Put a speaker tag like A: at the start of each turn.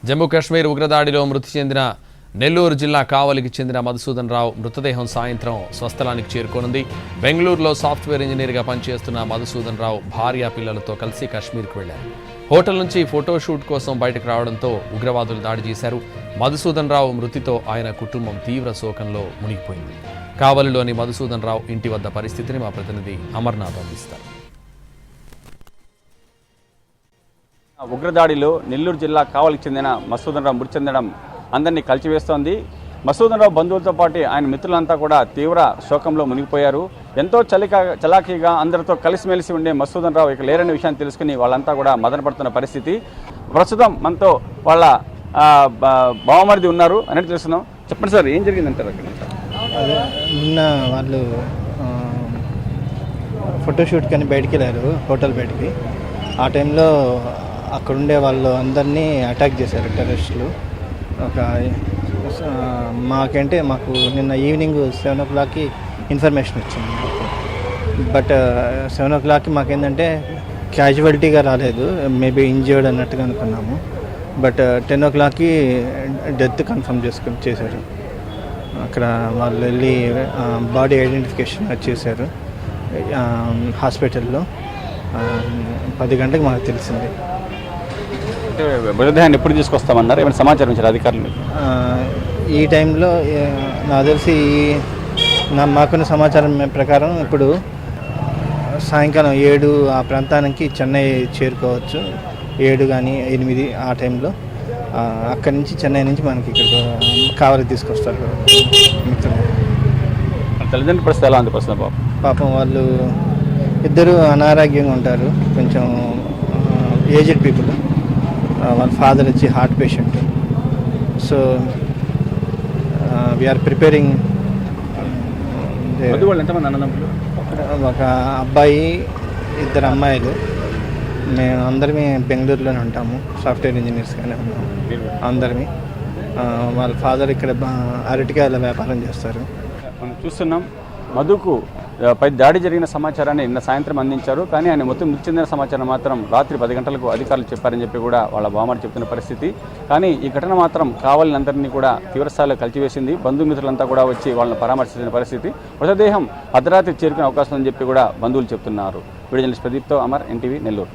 A: జమ్మూ కాశ్మీర్ ఉగ్రదాడిలో మృతి చెందిన నెల్లూరు జిల్లా కావలికి చెందిన మధుసూదన్ రావు మృతదేహం సాయంత్రం స్వస్థలానికి చేరుకోనుంది. బెంగళూరులో సాఫ్ట్వేర్ ఇంజనీర్గా పనిచేస్తున్న మధుసూదన్ రావు భార్య పిల్లలతో కలిసి కాశ్మీర్కు వెళ్లారు. హోటల్ నుంచి ఫోటోషూట్ కోసం బయటకు రావడంతో ఉగ్రవాదులు దాడి చేశారు. మధుసూదన్ రావు మృతితో ఆయన కుటుంబం తీవ్ర శోకంలో మునిగిపోయింది. కావలిలోని మధుసూదన్ రావు ఇంటి వద్ద పరిస్థితిని మా ప్రతినిధి అమర్నాథ్ అందిస్తారు.
B: ఉగ్రదాడిలో నెల్లూరు జిల్లా కావలికి చెందిన మధుసూదన్ రావు మృతి చెందడం అందరినీ కలిచివేస్తోంది. మధుసూదన్ రావు బంధువులతో పాటు ఆయన మిత్రులంతా కూడా తీవ్ర శోకంలో మునిగిపోయారు. ఎంతో చలాకీగా అందరితో కలిసిమెలిసి ఉండే మధుసూదన్ రావు ఇక లేరనే విషయాన్ని తెలుసుకుని వాళ్ళంతా కూడా మదనపడుతున్న పరిస్థితి. ప్రస్తుతం మనతో వాళ్ళ బావమరిది ఉన్నారు అనేది తెలుస్తున్నాం. చెప్పండి సార్, ఏం జరిగిందంటారు అక్కడ?
C: అదే నిన్న వాళ్ళు ఫోటోషూట్ కానీ బయటికి వెళ్ళారు, హోటల్ బయటికి. ఆ టైంలో అక్కడుండే వాళ్ళు అందరినీ అటాక్ చేశారు టెర్రరిస్టులు. మాకు నిన్న ఈవినింగ్ 7 o'clockకి ఇన్ఫర్మేషన్ వచ్చింది. బట్ 7 o'clockకి మాకేంటంటే క్యాజువాలిటీగా రాలేదు, మేబీ ఇంజర్డ్ అన్నట్టుగా అనుకున్నాము. బట్ 10 o'clockకి డెత్ కన్ఫర్మ్ చేశారు. అక్కడ వాళ్ళు వెళ్ళి బాడీ ఐడెంటిఫికేషన్ చేశారు హాస్పిటల్లో. 10 గంటలకు మాకు తెలిసింది.
B: మృతదేహాన్ని ఎప్పుడు తీసుకొస్తామన్నారు? ఏమైనా సమాచారం ఇచ్చారు అధికారులు?
C: ఈ టైంలో నాకు తెలిసి మాకున్న సమాచారం ప్రకారం ఇప్పుడు సాయంకాలం 7 ఆ ప్రాంతానికి చెన్నై చేరుకోవచ్చు. 7 కానీ 8 ఆ టైంలో అక్కడి నుంచి చెన్నై నుంచి మనకి ఇక్కడ కావలికి తీసుకొస్తారు.
B: తల్లిదండ్రుల పరిస్థితి ఎలా ఉంది?
C: పాపం వాళ్ళు ఇద్దరు అనారోగ్యంగా ఉంటారు, కొంచెం ఏజ్డ్ పీపుల్. వాళ్ళ ఫాదర్ వచ్చి heart patient. So we are preparing. ఒక అబ్బాయి, 2 అమ్మాయిలు. మేము అందరమే బెంగళూరులోనే ఉంటాము, సాఫ్ట్వేర్ ఇంజనీర్స్గానే ఉన్నాము అందరమే. వాళ్ళ ఫాదర్ ఇక్కడ అరటికాయల వ్యాపారం చేస్తారు.
B: మనం చూస్తున్నాం, మధుకు పై దాడి జరిగిన సమాచారాన్ని నిన్న సాయంత్రం అందించారు. కానీ ఆయన మొత్తం మృతి చెందిన సమాచారం మాత్రం రాత్రి 10 గంటలకు అధికారులు చెప్పారని చెప్పి కూడా వాళ్ళ బావమరిది చెప్తున్న పరిస్థితి. కానీ ఈ ఘటన మాత్రం కావలినందరినీ కూడా తీవ్రస్థాయిలో కలిచివేసింది. బంధుమిత్రులంతా కూడా వచ్చి వాళ్ళని పరామర్శించిన పరిస్థితి. మృతదేహం అర్ధరాత్రి చేరుకునే అవకాశం ఉందని చెప్పి కూడా బంధువులు చెప్తున్నారు. వీడియో జర్నలిస్ట్ ప్రదీప్తో అమర్, ఎన్టీవీ, నెల్లూరు.